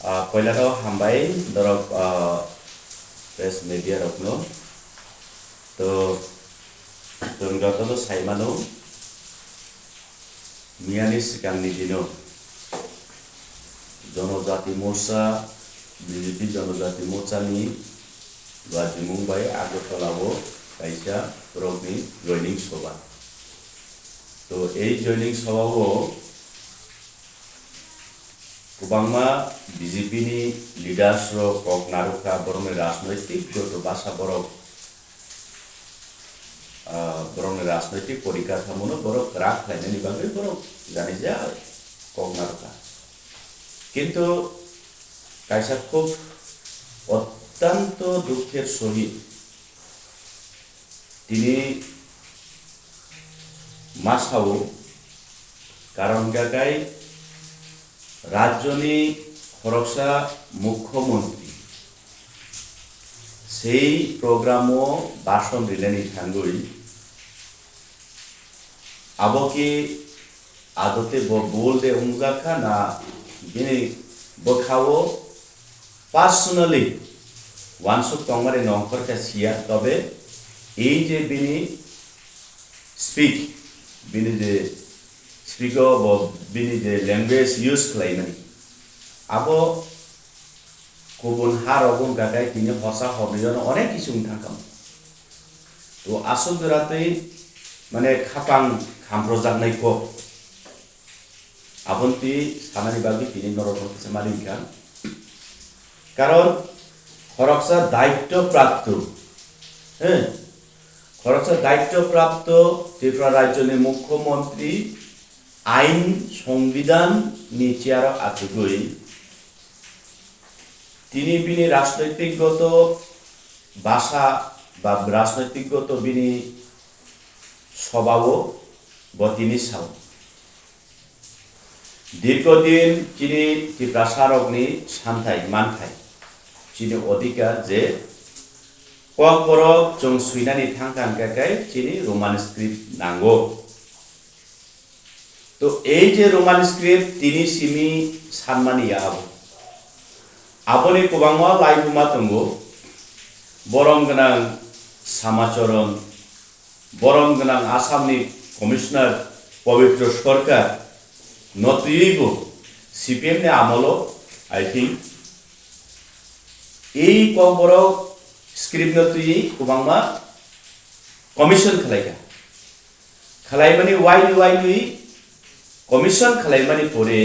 Koilaro hambai dorok press media rokno to tunggato saimano miani sikamni dino জনজাতি মোর্চা BJP জনজাতি মোর্চা নি Guwahati Mumbai আগরতলাও কাইসা রগনি joining সভা তো এই জয়নিং সভাও गोबांमा BJPनि लिडार्स रक कक नारुखा बरंनि राजनैतिक गत भाषा बरंनि राजनैतिक परिकाठामोनो बरक राग खायनायनि बागै बरक जानि जा कक नारुखा किन्तु कायसा खुब अत्यंत दुखेर सहित तिनि मासावो कारण गागाय राज्यनि खरगसा मुख्यमंत्री सेई प्रोग्रामो भाषण दिलेनि थांगुई आबोकी आदते बोलदे उंगाखा ना बिनि बखावो पार्सोनली वानसुक तंगारे नंखर का सिया तबे एई जे बिनि स्पीक बिनि जे स्पीक of बिनि जे लैंग्वेज यूज खालायनाय आबो गुबुन हारावबो गागाय बिनि भाषा हरनिजन अनेक किसु थांखाम तो आसल जरातै माने खापां खामप्रजानायखौ आबन्ति सानानि बागै बिनि नरकसे मालिका कारण खरगसा दायित्व प्राप्त खरगसा दायित्व प्राप्त त्रिपुरा राज्यनि मुख्यमंत्री आईन संविधान नीचार आचुगुई तिनी बिनि राजनैतिकगत भाषा बा राजनैतिकगत बिनि स्वभाव बतिनि साव दीर्घदिन चिनि त्रिपुरा सारकनि सान्थाय मानथाय चिनि अधिकार जे kokborok जों सुइनानि थांखान गागाय चिनि रोमान स्क्रिप्ट नांगौ तो এই যে रोमान स्क्रिप्ट तिनि सिमी सानमानि आबो आबोनि गोबांवा लाइबुमा दंगो बरम गोनां सामाचरण बरम गोनां आसामनि कमिशनार पवित्र सरकार नतुयैबो CPM नि आमलो आई थिंक এই kokborok स्क्रिप्ट नतुयै गोबांमा कमिशन खालायगा खालायमानि वाइलि कमिशन खालायमानि परे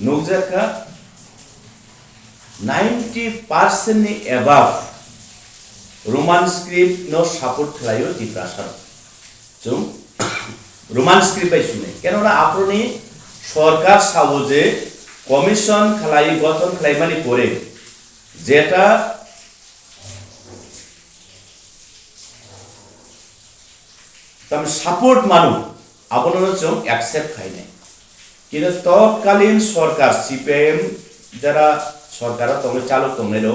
नुकजाखा 90% नि एबाव रोमान स्क्रिप्ट नो सपोर्ट खालायो दिप्रासार जों रोमान स्क्रिप्ट बाय सुने केनना आप्रनि सरकार सावो जे कमिशन खालाय गठन खालायमानि परे जेटा तम सपोर्ट मानु आपनो जों एक्सेप्ट खायने किन्तु तत्कालीन सरकार CPM जरा सरकार तंग चालू तंगनेरो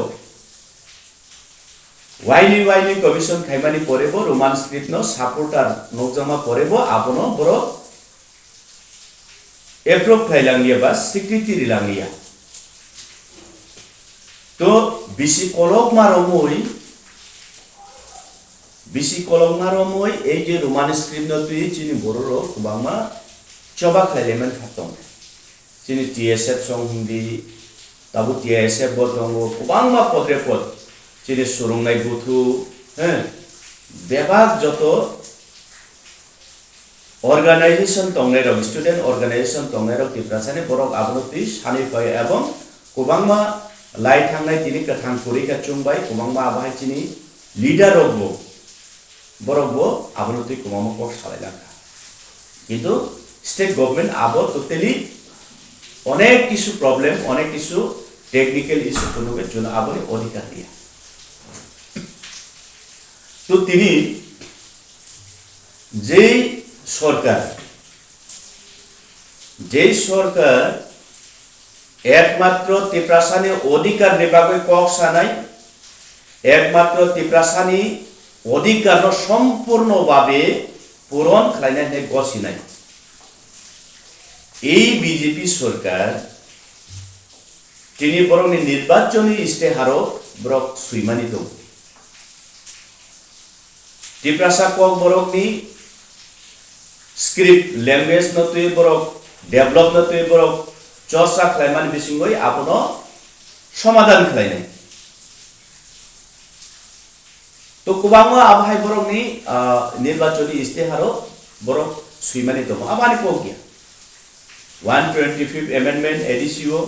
वाइलि कमिशन खायमानि परेबो रोमान स्क्रिप्ट नो सपोर्टार नोजमा परेबो आपनो बरो एप्रूव खायलांगिया बा स्वीकृति दिलांगिया तो बिसि कलक मारमोय बिसि कलंगारमय এই যে रोमान स्क्रिप्ट नतुই चिनि बररो गोबांमा चबा खायलेमन खातों चिनि TSF सं हिंदी ताबु TSF बदंगो गोबांमा पद्रेपद चिनि सुरुंनाय गुथु बेबाग जतो ऑर्गेनाइजेशन तंगनेरो स्टूडेंट ऑर्गेनाइजेशन तंगनेरो तिप्रासाने बरक आबनति सानि फाय एवं गोबांमा लाई थांनाय दिनि कथां फरिका चुंबाय गोबांमा आबाय चिनि लीडर रगबो बरगबो आबनति गोबांमा कक सालायलांगा किन्तु स्टेट गवर्नमेंट आबो टोटली अनेक किसु प्रॉब्लम अनेक किसु टेक्निकल इश्यू कोनोगे जोन आबोनि अधिकार दिया तो तिनि जेई सरकार एकमात्र तिप्रासानि अधिकार निबागै कक सानाय एकमात्र तिप्रासानि अधिकार सम्पूर्ण भावे पूरण खालायनाय गसिनाय এই বিজেপি সরকার tini borok ni nirbachoni isteharo borok suimani dong. Tiprasa Kokborok ni script language no tui borok develop no tui borok chorsa khlaimani bisingoi abono সমাধান খাইনাই তো কুবাংমা আবহাই বরংনি নির্বাচনী ইস্তেহারও বরং সুইমানি দম আবানি কোকিয়া 125th amendment ADCO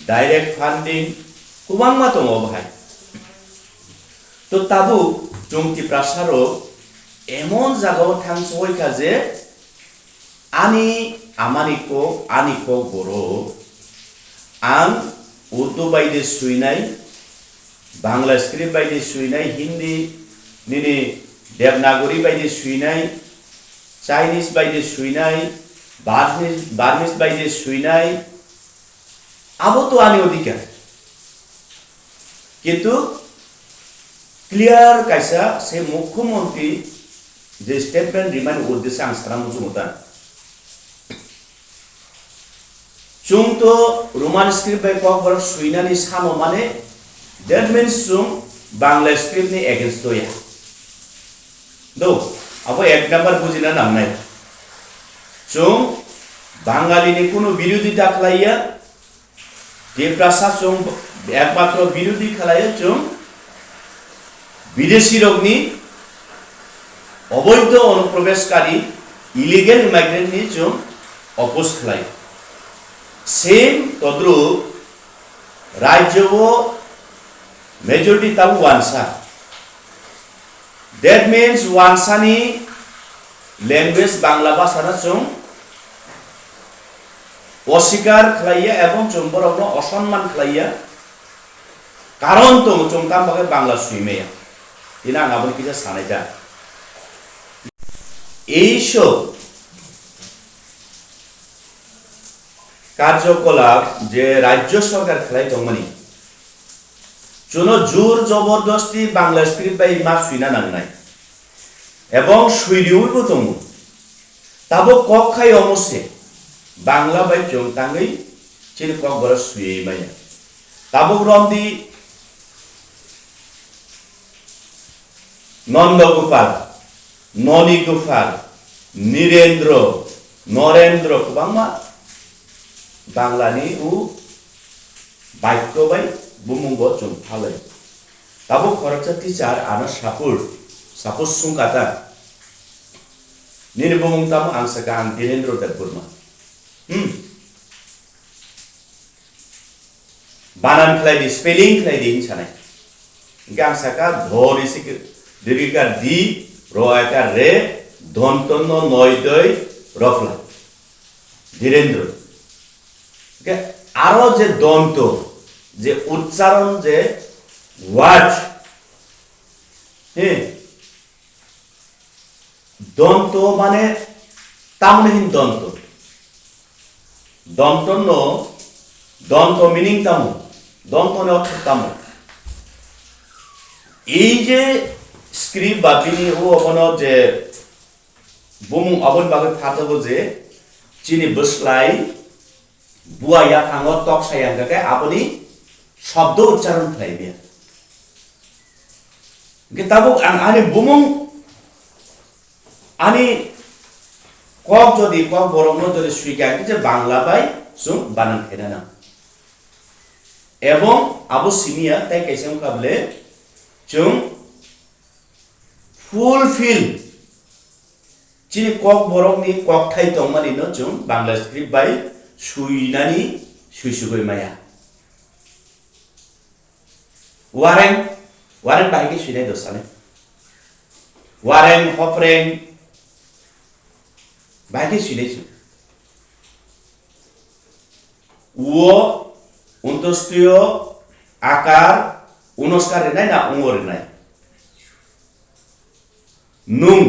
direct funding কুবাংমা দম আবহাই তো তাবু জংতি প্রাসারও এমন জায়গাও থাংসইকা যে আনিকো বড় আং Urdu baide suinai, Bangla script baide suinai, Hindi nini Devanagari baide suinai, Chinese baide suinai, Barmese baide suinai, abo to ani odikar. Kintu clear kaisa se mukhyamantri je statement remind uddeshe ang saram jumutan. Chung to Roman script by Kokborok suinani samo mane that means chung Bangla script ni against to ya. Do abo ek number bujina namnai. Chung Bangali ni kuno বিরোধিতা খালাইয়া যে প্রশাসন একমাত্র বিরোধী খালাইয়া chung বিদেশি রগ্নি অবৈধ অনুপ্রবেশকারী illegal immigrant ni chung oppose খালাইয়া Same todru rajyo majority tabu wansa. That means wansa ni language Bangla bhasha na chung অস্বীকার খাইয়া এবং chung borok no অসম্মান খাইয়া কারণ তো chung tam bage Bangla suimeya. Ina ngabon kisa sanaita. এইসব কার্যকলাপ যে রাজ্য সরকার খেলাই দংমানি চুনো জোর জবরদস্তি বাংলা স্ক্রিপ্ট বাই মা সুইনা নাংনাই এবং সুইরিউইবো দং তাবো কখাই অমসে বাংলা বাই চংতাঙ্গই চিনি ককবরা সুইয়ে মাইয়া তাবো রমদি Nandagopal Nanigopal Nirendra Narendra কুবাংমা Banglani u baikko bai bumungbo chung phalai tabo khorcha teacher ana sapur sungkata nini bumung tam angsaka ang Dhirendra Dadburma banan khlai di spelling khlai di chanai gangsaka dhori sik dirika di roaka re dhontonno noidoi rofla Dhirendra আরো যে দন্ত যে উচ্চারণ যে word দন্ত মানে তামনহীন দন্ত দন্তন্য দন্ত মিনিং তামু দন্ত অর্থ তামু এই যে স্ক্রিপ্ট বা বিনি ও কোনো যে বুমুং অবন বাগে থাকবো যে চিনি বসলাই বুয়াইয়া থাঙ্গত টক সায়াঙ্গাকে আপনি শব্দ উচ্চারণ খাইবে কিতাবক আনি বুমুং আনি কক যদি কক বরংনো যদি সুইকা যে বাংলা বাই সুম বানান খাইনা না এবং আবু সিমিয়া তাই কাইসাম কাবলে চুং ফুলফিল চিনি কক বরংনি কক থাই তংমানি ন চুং বাংলা স্ক্রিপ্ট বাই সুইনানি সুইসুগই মায়া ওয়ারেন বাহিকে সুইনাই দসানে ওয়ারেন হপরেন বাহিকে সুইনাইছু ও অন্তস্তীয় আকার অনুষ্কারে নাই না উঙরে নাই নুং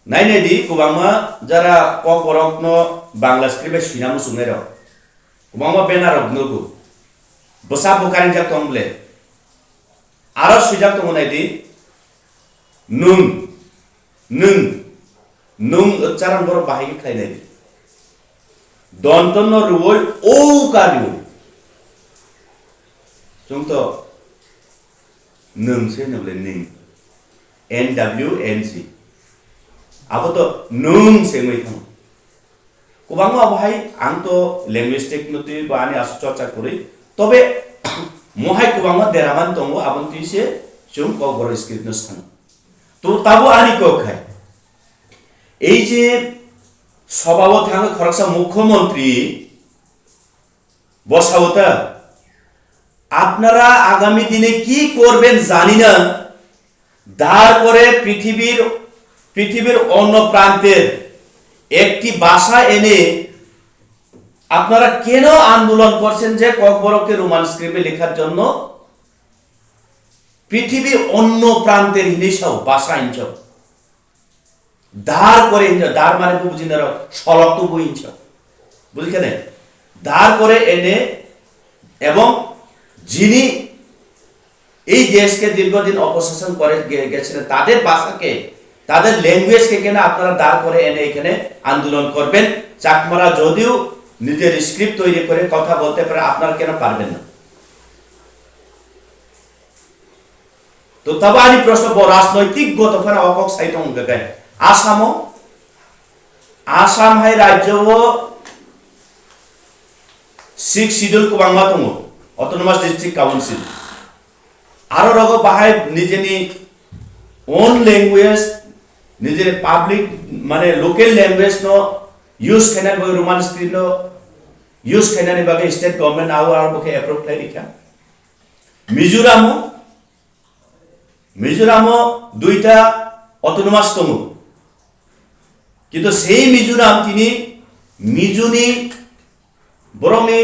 নাইনেদি কুবাংমা যারা Kokborokno বাংলা স্ক্রিপ্টে সুইনামু সুংনাই রক কুবাংমা বেনারক নগু বসা বুকারিন jak tomble আরো সুইজাক তমনাইদি নুং নুং নুং উচ্চারণ বড় বাহিকে খাইনাইদি দন্তন্য রুই ও কারিউ chúng to nung se nable ning NWNC abo to nung se moi thang kubangma bahai ang to linguistic noti bani as chorcha kori tobe mohai kubangma deraman tongo abon ti se chung Kokborok script no san to tabo ani ko khai এই যে সভাও থাকা খরচা মুখ্যমন্ত্রী বসাওতা আপনারা আগামী দিনে কি করবেন জানি না তারপরে পৃথিবীর অন্য প্রান্তের একটি ভাষা এনে আপনারা কেন আন্দোলন করছেন যে kokborokকে রোমান স্ক্রিপ্টে লেখার জন্য পৃথিবীর অন্য প্রান্তের হিনিসাও ভাষা ইনচাও দার করে দার মানে বুঝিন না সলক তো বইছ বুঝছেন দার করে এনে এবং যিনি এই দেশকে দীর্ঘদিন অপশাসন করে গেছেন তাদের ভাষাকে তাদের ল্যাঙ্গুয়েজকে কেন আপনারা দাঁড় করে এনে এখানে আন্দোলন করবেন চাকমারা যদিও নিজের স্ক্রিপ্ট তৈরি করে কথা বলতে পারে আপনারা কেন পারবেন না তো তবে আমি প্রশ্ন রাজনৈতিক গতখানা অকক সাইট অঙ্গে आसाम हाय राज्य six schedule kubangma tongo autonomous district council aro rogo bahai nijeni own language nijeni public mane local language no use khana ba roman script no use khana ni bagai state government aro boke approve khai dikha Mizoram দুইটা autonomous tongo কিন্তু সেই মিজোরাম তিনি মিজুনি বরংনি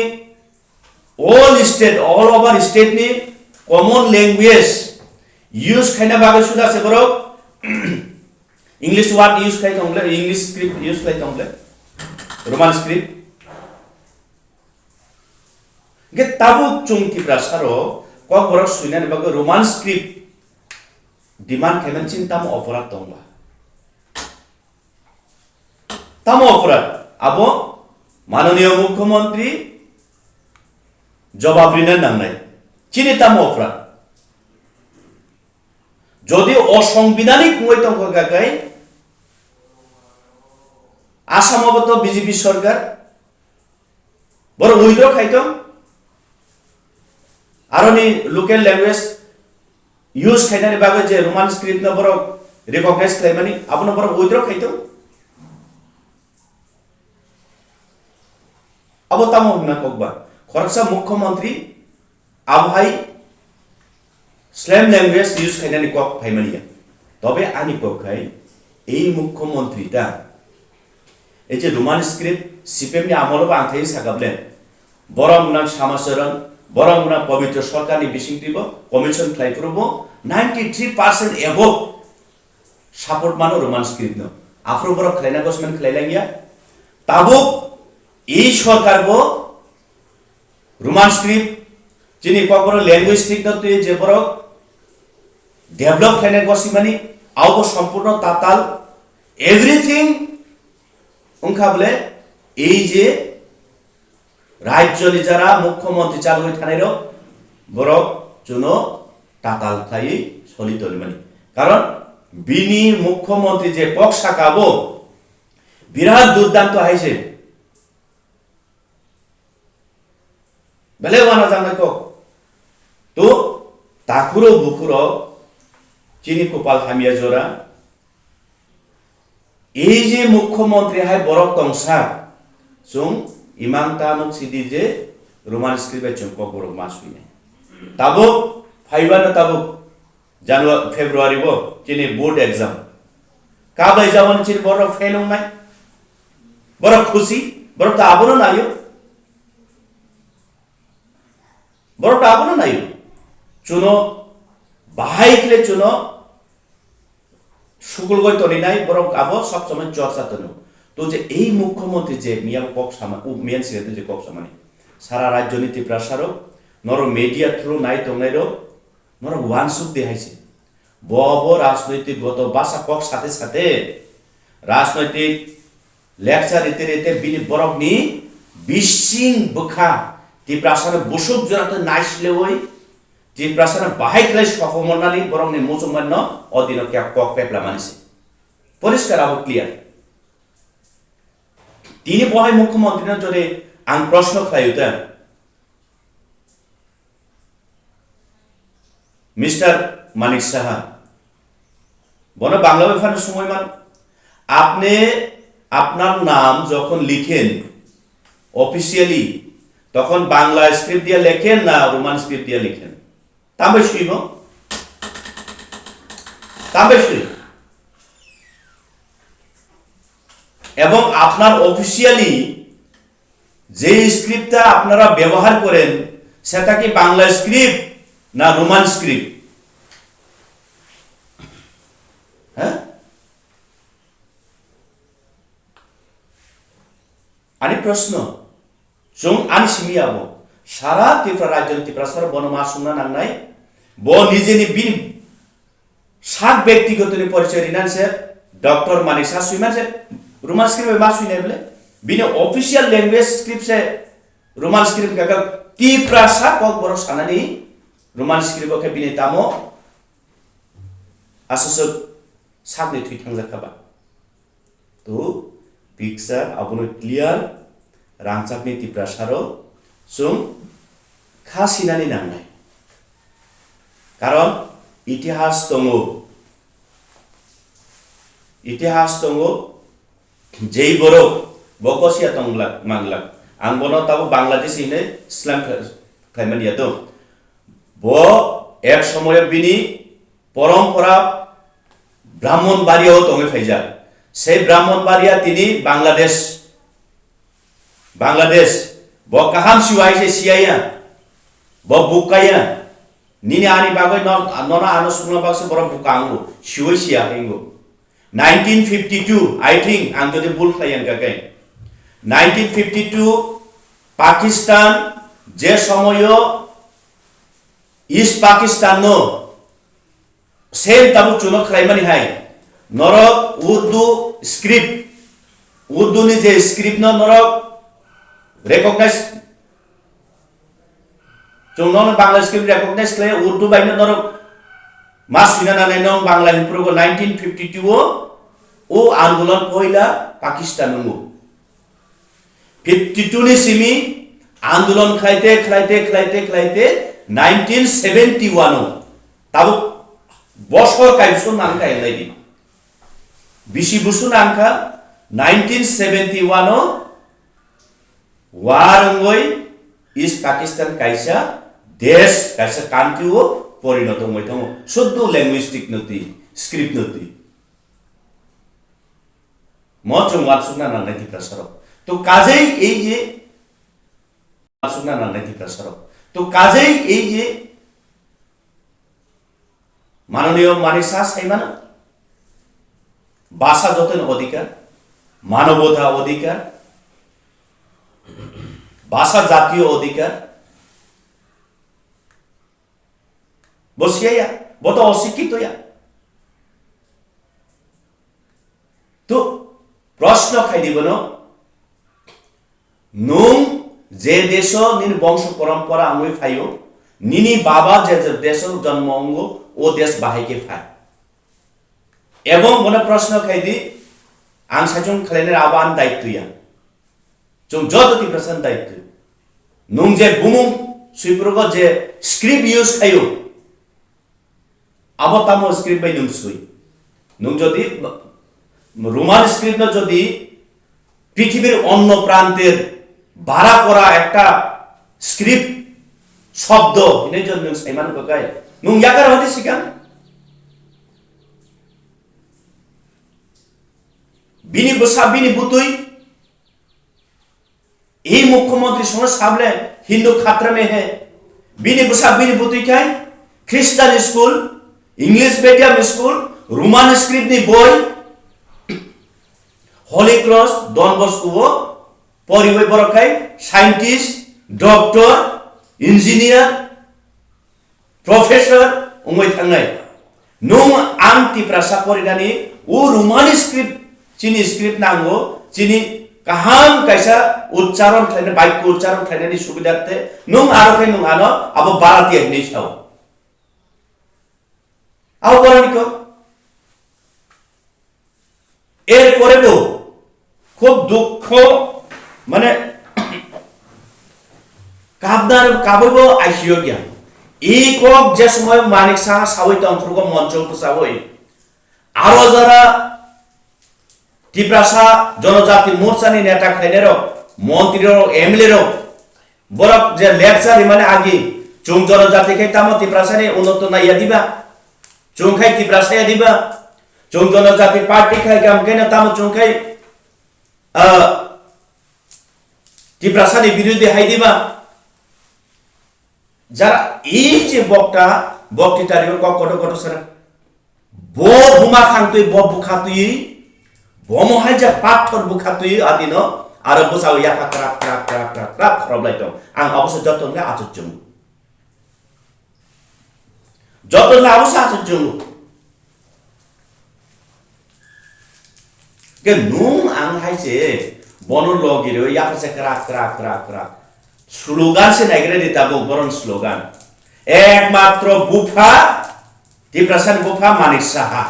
all over state ni common language use খাইনা বাগে সুদা আছে বরং english word use খাই তংলে english script use খাই তংলে roman script গে তাবু চুংকি প্রাসারো kokborok সুইনানি বাগে roman script demand খাইমান চিন্তাম অপরাধ তংবা তামো অপরাধ আবো মাননীয় মুখ্যমন্ত্রী জবাব ঋণের নাংনাই চিনি তামো অপরাধ যদি অসাংবিধানিক মৈতঙ্ক গাকাই আসামবত বিজেপি সরকার বড় উইথড্র খাইতম আরনি লোকাল ল্যাঙ্গুয়েজ ইউজ খাইনানি বাগে যে রোমান স্ক্রিপ্ট না বড় রিকগনাইজ খাইমানি আপনি বড় উইথড্র খাইতম अब तमो ना kokba खरसा मुख्यमंत्री आबहाई स्लैम लैंग्वेज यूज खाइनानि कक फाइमानिया तबे आनि पखाय এই মুখ্যমন্ত্রীটা এই যে রোমান স্ক্রিপ্ট সিপিএমনি আমলবা আংথাই সাগাবলেন বরংনা সামাচরণ বরংনা পবিত্র সরকারনি বিসিংতিব কমিশন খাইফরব 93% এভব সাপোর্ট মানো রোমান স্ক্রিপ্ট ন আফ্রো বড় খাইনা গসমেন খাইলাঙ্গিয়া তাবো এই সরকার বো রোমান স্ক্রিপ্ট যিনি kokborok ল্যাঙ্গুয়েজটিক নতে যে বড় ডেভেলপ খাইনা গসিমানি আওবো সম্পূর্ণ তাতাল এভরিথিং উনখা বলে এই যে রাজ্যনি যারা মুখ্যমন্ত্রী চালু হই থানাইরো বড় জুনো তাতাল খাই সলিতলিমানি কারণ বিনি মুখ্যমন্ত্রী যে পক্ষ কাবো বিরাট দুর্দান্ত হাইছে বেলে ওয়ানা জানা কো তো তাকুরো বুকুরো চিনি কোপাল হামিয়া জোরা এই যে মুখ্যমন্ত্রী হাই বরক তংসা জুং ইমানতা মুক সিদি যে রোমান স্ক্রিপ্টে চুম kokborok মাসুইনে তাবো ফাইবানো তাবো জানুয়ারি ফেব্রুয়ারি বো চিনি বোর্ড एग्जाम কাবাই যাওয়ান চিনি বড় ফেল নাই বড় খুশি বড় তা আবনো নাইও বড়টা আপনো নাই চুনো বাহাইকলে চুনো সুকুল গই তনি নাই বড় আবো সব সময় চর্চা তনো তো যে এই মুখ্যমন্ত্রী যে মিয়া কক সামা মেন সিতে যে কক সামানি সারা রাজ্য নীতি প্রসারক নর মিডিয়া থ্রু নাই তংনাইরো নর ওয়ান সুক দেখাইছে বব রাজনৈতিক গত বাসা কক সাথে সাথে রাজনৈতিক লেকচার ইতে ইতে বিনি বরকনি বিশিং বখা ती प्रासार बुसुक जरात नाइसले ओइ Tiprasana bahai klai sokomonali borong ni musumanno odino kya kok pepla manisi. Poriskar abo clear. Tini bahai mukhyamantri na jode ang proshno khlaiuta. Mr. Manik Saha. বনে বাংলা ব্যাপারের সময় মান আপনি আপনার নাম যখন লিখেন অফিশিয়ালি তখন বাংলা স্ক্রিপ্ট দিয়ে লেখেন না রোমান স্ক্রিপ্ট দিয়ে লিখেন তাবেশই এবং আপনার অফিশিয়ালি যে স্ক্রিপ্টটা আপনারা ব্যবহার করেন সেটা কি বাংলা স্ক্রিপ্ট না রোমান স্ক্রিপ্ট হ্যাঁ আনি প্রশ্ন जों आनि सिमियाबो सारा त्रिपुरा राज्य त्रिपुरा सर बनमा सुना नांनाय बो निजेनि बिन सात व्यक्तिगतनि परिचय रिनानसे डॉक्टर मानिक सा सुइमान से रोमान स्क्रिप्ट मा सुइनाय बले बिनि ऑफिशियल लैंग्वेज स्क्रिप्ट से रोमान स्क्रिप्ट का त्रिपुरा सा कोकबरक सानानि रोमान स्क्रिप्ट के बिनि तामो आसस सागनि थुइ थांजाखाबा तो पिक्चर आबनो क्लियर रांचाकनि त्रिपुरा सारो जों खासिनानि नांनाय कारण इतिहास दङ जेई बरक बकसिया तंगला मांगला आं बनो ताबो बांग्लादेश इने इस्लाम खायमानिया दं बो एक समय बिनि परम्परा ब्राह्मणबाड़ियाव दङै फायजा से ब्राह्मणबाड़िया तिनि बांग्लादेश बो काहाम सिवाय से सियाया बो बुकाया निने आनि बागै नना आनो सुना बागसे बरम बुकांगो सिवै सिया हेंगो 1952 आई थिंक आं जदि बुल खायन गागै 1952 पाकिस्तान जे समयो ईस्ट पाकिस्तान नो सेम ताबु चुनो खायमानि हाय नरक उर्दू स्क्रिप्ट उर्दू नि जे स्क्रिप्ट न नरक recognize जों बांग्ला स्क्रिप्ट recognize खाय उर्दू बायनो नरक मास बिना नानै नं बांग्ला हिमप्रोगो 1952 ओ आंदोलन पहिला पाकिस्तान नो 52 नि सिमी आंदोलन खायते 1971 ताबो बसर कायसो नाम कायलायदि बिसि बुसु नामखा 1971 वारंगोय इस्ट पाकिस्तान कायसा देश कायसा कांट्री वो परिणत मयथम शुद्ध लैंग्वेस्टिक नति स्क्रिप्ट नति मचो मातसुना नांनाय तिप्रासर तो काजै এই যে मातसुना नांनाय तिप्रासर तो काजै এই যে माननीय मानिक सा सायमान भाषा जतन अधिकार मानवता अधिकार भाषा जातीय अधिकार बसिया वो तो अशिक्षित या तो प्रश्न खाइदिबनो नुं जे देश निन वंश परंपरा आंगै फायो निनी बाबा जे देश जन्म अंगो ओ देश बाहायके फाय एवं मने प्रश्न खाइदि आं साजों खालायनाय आबान दायित्वया जों जदति प्रश्न दायित्व नुं जे बुमुं सुइप्रगो जे स्क्रिप्ट यूज खायो आबतामो स्क्रिप्ट बाय नुं सुइ नुं जदि रोमान स्क्रिप्ट न जदि पृथिवीर अन्य प्रान्तेर भाड़ा करा एकटा स्क्रिप्ट शब्द इने जन नुं सायमान गगाय नुं याकार हदि सिगां बिनि बसा बिनि बुतुई ये मुख्यमंत्री सोना सामने हिंदू खतरे में है बिनी बसा बिनी बुतुई काय Christian school English medium school Roman script नि बॉय होली क्रॉस डॉन बॉस्को परिवे बरकाय साइंटिस्ट डॉक्टर इंजीनियर प्रोफेसर उमै थांनाय नुं आं तिप्रासा परिनानि ओ रोमान स्क्रिप्ट चिनी स्क्रिप्ट नांगो चिनी kaham kaisa ucharon thaine baik ucharon thaine ni subida te nung aro kai nung ano abo barati ni sao আও বরণিক এরপরেও খুব দুঃখ মানে কাবদার কাবইব আইসিও গিয়া এই কক যে সময় মানিক সাহা সাবই তন্ত্রক মঞ্চ সাবই আরো যারা ত্রিপ্রাসা জনজাতি মোর্চানি নেতা খাইনের মন্ত্রী এমএলএ বরক যে লেকচার মানে আগে চুং জনজাতি খাই তাম ত্রিপ্রাসানি উন্নত নাইয়া দিবা চুং খাই ত্রিপ্রাসাইয়া দিবা চুং জনজাতি পার্টি খাই গাম কেন তাম চুং খাই ত্রিপ্রাসানি বিরোধী হাই দিবা যারা এই যে বক্তৃতারি কত কত সারা ব বুমা খান্তুই ব বুখাতুই বমহাই যে পাথর বুখাতুই আদিন আর বসাও ইয়াকা ক্রাক ক্রাক ক্রাক ক্রাক ক্রাক খরবলাই দं আং অবশ্য যতনলে আচর্যম যতনলে অবশ্য আচর্যম কে নুং আং হাইছে বনর লগিরে ইয়াকা ক্রাক ক্রাক ক্রাক ক্রাক স্লোগান से नाइग्रे देता वो बरन स्लोगान एकमात्र बुफा ত্রিপ্রাসান বুফা মানিক সাহা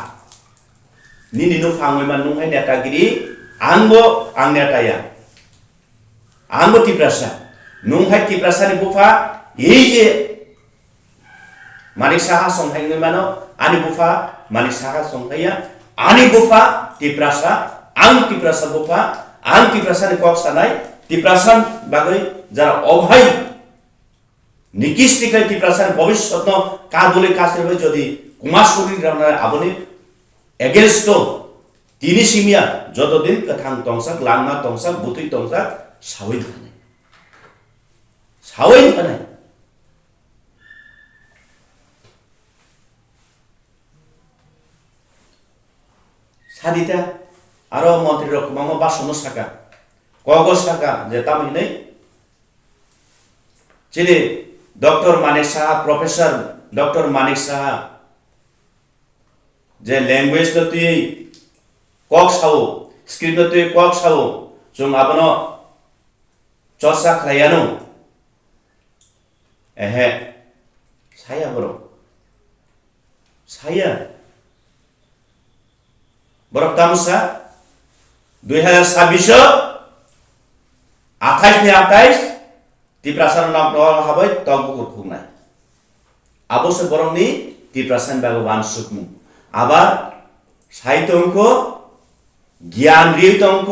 নিনি नु फांगै मान नुंहाय नेतागिरि आंबो आं नेताया आंबो ত্রিপ্রাসা नुंहाय ত্রিপ্রাসাनि बुफा এই যে মানিক সাহা সংহাইङै मानो आनि बुफा मानिक साहा संहाया आनि बुफा ত্রিপ্রাসা आं ত্রিপ্রাসা बुफा आं ত্রিপ্রাসাनि कक सानाय ত্রিপ্রাসান बागै যারা অভাই নিকিষ্টিকাই ত্রিপ্রাসান ভবিষ্যৎ কাদলে কাছে যদি কুমারশুরি রানার আবনি এগেনস্ট তিনি সিমিয়া যতদিন কথাং তংসাক লাংমা তংসাক বুতুই তংসাক সাওই থানাই সাদিতা আরো মন্ত্রী রকম বাসন শাখা কগজ শাখা যে তামিল নেই चले doctor Manik Saha professor doctor Manik Saha जे लैंग्वेज न तुई कक साओ स्क्रिप्ट न तुई कक साओ जों आपनो चर्चा खायानो एहे साया बरो साया बरक तामुसा 2026 28 ने 28 ত্রিপ্রাসান নাম হাবাই তগবুকুর খুগনাই আবশ্য বরংনি ত্রিপ্রাসান ভগবান সুকমু আবার সাহিত্য অঙ্ক জ্ঞান রিত অঙ্ক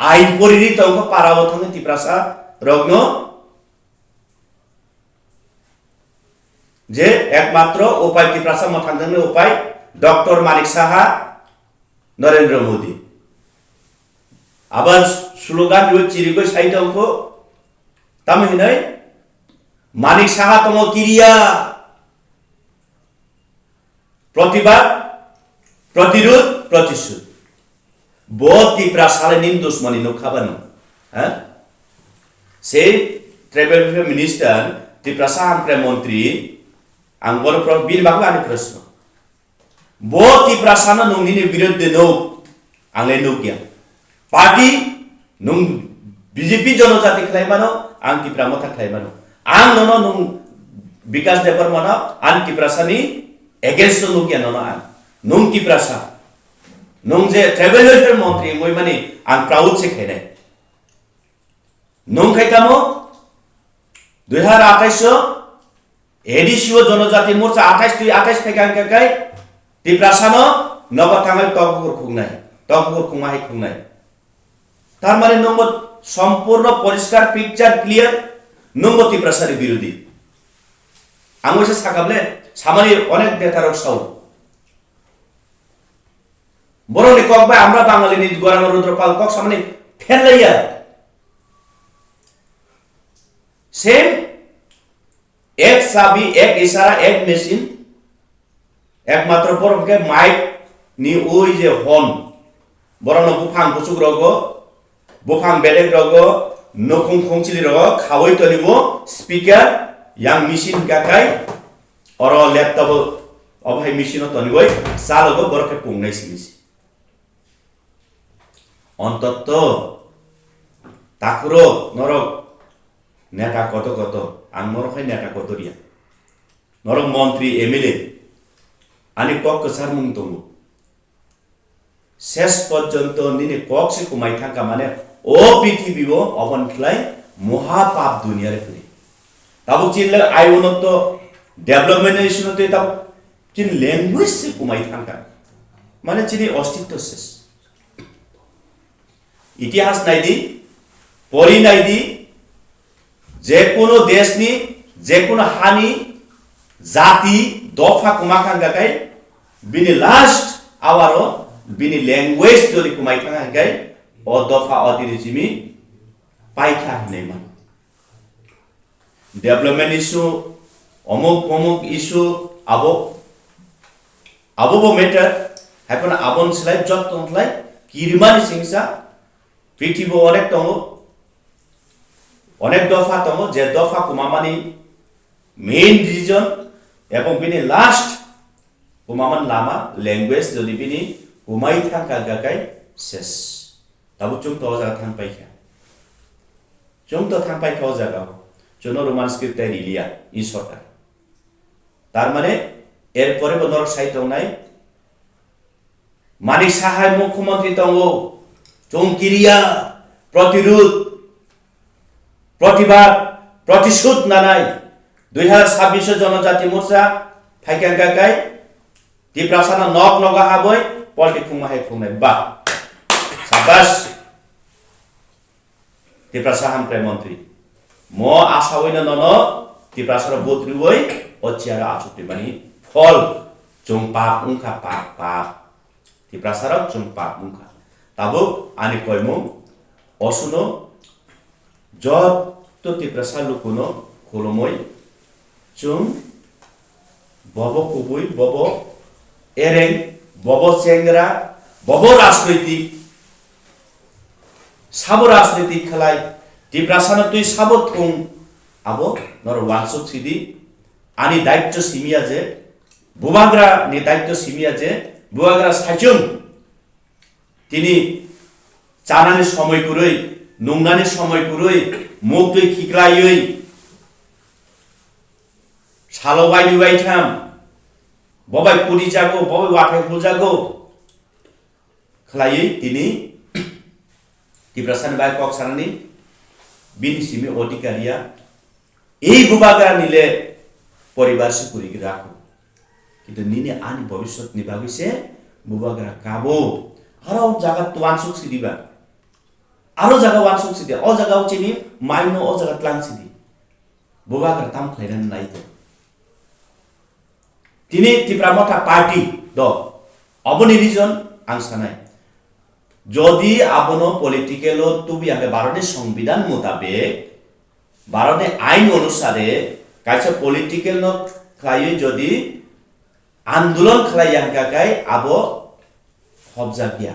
আইন পরিরিত অঙ্ক পারাবথঙ্গ ত্রিপ্রাসা রগ্ন যে একমাত্র উপায় ত্রিপ্রাসা মথাঙ্গনের উপায় ডক্টর মানিক সাহা নরেন্দ্র মোদী আবার স্লোগান চিরিগো সাহিত্য অঙ্ক তামিলনাই মানিক সাহা তম কিরিয়া প্রতিবাদ প্রতিরোধ প্রতিশোধ বহুত ত্রিপ্রাসালে নিম দুশ্মনী নখাবানো হ্যাঁ সেই ট্রাইবেল মিনিস্টার ত্রিপ্রাসা আমক্রে মন্ত্রী আং বড় বিল বাবু আনি প্রশ্ন বহুত ত্রিপ্রাসানো নংনিনি বিরুদ্ধে নৌ আংলে নৌকিয়া পার্টি নং BJP জনজাতি খাইমানো आं टिप्रा मथा खाइमानो आं ननो नुं विकास देवर मना आं टिप्रासानि एगेंस्ट नुकिया ननो आं नुं टिप्रासा नुं जे ट्राइबल वेलफेयर मंत्री মই माने आं प्राउड से खाइनाय नुं खाइतामो 2028 एडिसिओ जनजाति मोर्चा 28 टु 28 फेगां काय टिप्रासानो नगथाङै तगबुर खुंनाय तार माने नंबर সম্পূর্ণ পরিষ্কার পিকচার ক্লিয়ার নম্বর ত্রিপ্রাসারি বিরোধী আমি এসে সাকাবলে সামানি অনেক নেতারক সাউ বড় কক ভাই আমরা বাঙালি নিজ গরাঙ্গ রুদ্রপাল কক সামনে ফেললাইয়া सेम एक चाबी एक इशारा एक मेशिन एकमात्र बरफके माइक नि ओइ जे हन बरनो बुफां बुसुग रगो बुफां बेलेग रगो नखुं खोंचिलि रगो खावै तलिबो स्पीकर यां मेशिन काकाय और लैपटॉप अभाय मेशिन तनिबय सालगो बरके पुंगनाय सिमिसि অন্তত তাকুরো নরক নেতা কত কত আনমর হয় নেতা কত রিয়া নরক মন্ত্রী MLA ani kok kesar mung tongo শেষ পর্যন্ত নিনে কক সে কুমাই থাকা মানে ও পৃথিবীও অবন খেলাই মহাপাপ দুনিয়ারে ফিরে তাবো চিনলে আই উন্নত ডেভেলপমেন্ট ইস্যুতে তাবো চিন ল্যাঙ্গুয়েজ সে কুমাই থাকা মানে চিনি অস্তিত্ব শেষ ইতিহাস নাই দি পরি নাই দি যে কোনো দেশ নি যে কোনো হানি জাতি দফা কুমা খাঙ্গাকাই বিনি last আওয়ারও bini language jodi kumai thanga gai o dofa odiri jimi paikha nei man development issue omok issue abo matter happen abon slide jot tonglai kirmani singsa prithibo onek dofa tongo je dofa kumamani main reason ebong bini last kumaman lama language jodi bini umai thangka gakai ses tabu chung to jaga thangpai kha chung to thangpai kha jaga jono roman script e rilia I sorkar tar mane er pore bonor saito nai manik sahay mukhyamantri tongo chongkiria protirud protibad protishud nanai 2026 জনজাতি মোর্চা ফাইকাং গাকাই টিপ্রাসানা knock Naga হাবই politik kumahe kumai ba sabas tiprasaham premontri mo asawina nono tiprasara botri woi ochiara achupri mani fol jumpa ungka pa tiprasara jumpa ungka tabo ani koimo osuno job to tiprasa lukuno kolomoi jum bobo kubui bobo ereng bobo sengra bobo রাজনৈতিক Sabo রাজনৈতিক khalai tiprasana tui Sabo thung abo nor wansuk sidi ani daitto simia je bubagra ni daitto simia je bubagra sajung tini chanani somoy kuroi nungnani somoy kuroi muk tui khiklaioi salobai dubai tham bobai puri jago bobai wathai phul jago khlai tini tiprasan bai kok sanani bini simi odikaria ei bubagra nile poribar se puri ki rakho kintu nini ani bhobishot ni bagise bubagra kabo aro jaga twansuk sidiba aro jaga wansuk sidi o jaga chini maino o jaga tlang sidi bubagra tam khairan nai to tini tipramota party do aboni reason angsanai jodi abono political tubi ame barone সংবিধান মোতাবেক barone আইন অনুসারে কাছে political no খাই যদি আন্দোলন খাই ইয়াঙ্কাকাই আবো খবজা গিয়া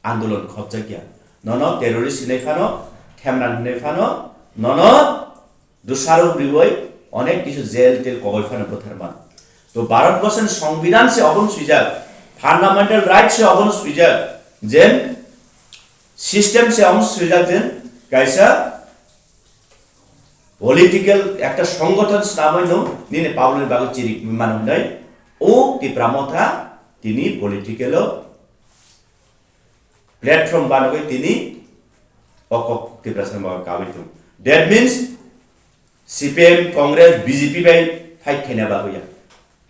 আন্দোলন খবজা গিয়া নন টেররিস্ট নেফানো খেমরান নেফানো নন দুসারো রিবই অনেক কিছু জেল তেল কবইফানো প্রথারমান তো ভারতবর্ষের সংবিধান সে অবন সুইজার ফান্ডামেন্টাল রাইট সে অবন সুইজার যেন সিস্টেম সে অবন সুইজার যেন কাইসা পলিটিক্যাল একটা সংগঠন নামইন নিনে পাবলের বাগু চিরি বিমান নাই ও টিপ্রামথা তিনি পলিটিক্যাল প্ল্যাটফর্ম বানগই তিনি অকক টিপ্রাসন বাগ কাবিতু that means CPM Congress BJP by fight khena baguya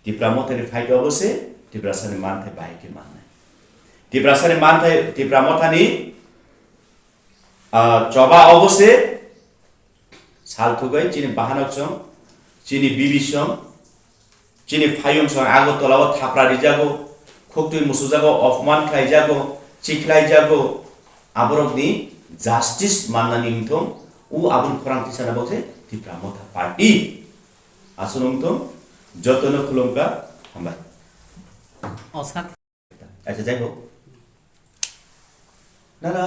tipramotani fight obose tiprasani manthe baike manai tiprasani manthe tipramotani choba obose sal thugai chini bahanok song chini bibi song chini phayong song agotolaw thapra rijago khoktui musujago ofman khai jago chiklai jago aborokni justice mannani ingthom u abun khorang tisana bose tipramotha party asunung to jotono khulongka hambai osat acha jai hok nara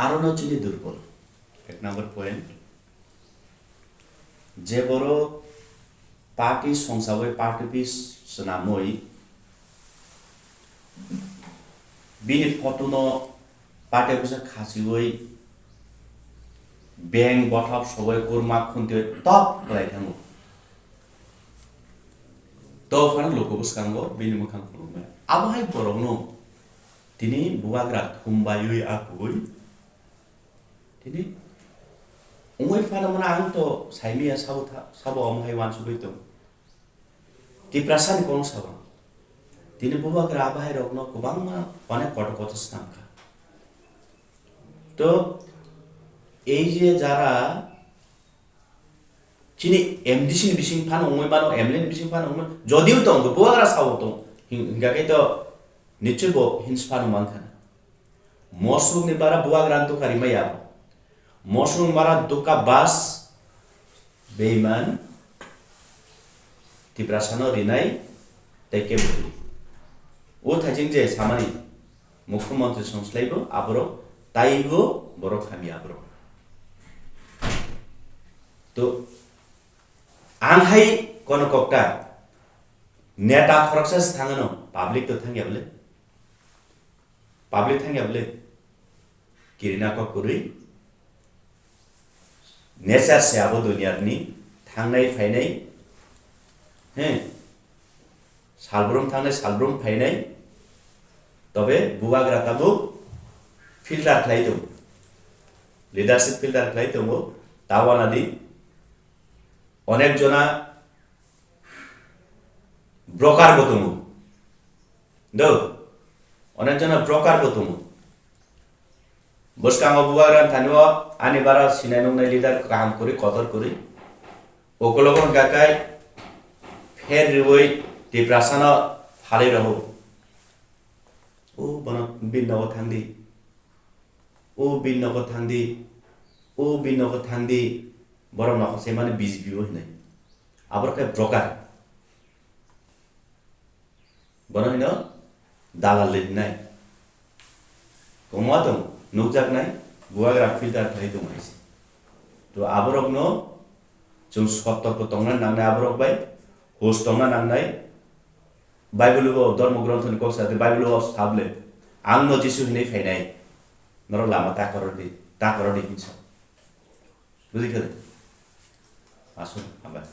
arono chini durbol ek number point je boro party songsabai party pis sunamoi bini photono party pisa khasioi bank botop সবাই korma খুনতে top করাই থামু to fan loko buskango bini mukhang khulumai abahai borokno tini buwagra thumbayui akui tini ungoi fana mana ang to saimia sabo amhai wan subitum ti prasan kono sabo tini buwagra abahai rokno kubangma onek kotos namka to এই যে যারা চিনি MDC ni bising pan ongoi bano MLN bising pan ongoi jodiu tong go buagra sawo tong hingga kai to niche bo hins pan mankhana mosung ni bara buagra to kari maya mosung bara duka bas beiman tiprasano rinai teke buli o thajing je samani মুখ্যমন্ত্রী সংশ্লেব আবরো তাইগো বড় খামি আবরো তো आंहाय कोन कोकटा नेटा फरक्सास थाङनो public तो थाङ्याबले किरिना को कुरै nature से आबो दुनियानि थांनाय फायनाय हे सालब्रम थांनाय सालब्रम फायनाय तबे बुवाग्रा ताबो फिल्टार खालायदो लिडारशिप फिल्टार खालायदो तावानादि অনেক জনা ব্রোকার গতমু দো অনেক জনা ব্রোকার গতমু বসকাঙ্গ বুয়ারান থানিও আনি বারা সিনাইনং নাই লিডার কাম করি কদর করি ওকলগন গাকাই ফের রিবই ডিপ্রাসানা ফালে রহ ও বন বিননগ থাংদি বড় নখসে মানে বিজবিও নাই আবার কে ব্রোকার বনহিন দালাল নাই কমা দং নুকজাক নাই বুয়াগ্রা ফিল্টার থাই দং আইছে তো আবরক ন जों सतर्क तंगना नांनाय आबरक बाय होस्ट तंगना नांनाय बाइबेलबो धर्म ग्रन्थनि कक्साते बाइबेलबो साबले आं न जिसु हिनै फायनाय नर लामा ताकरदि हिंसा बुझिखले আসুন আবার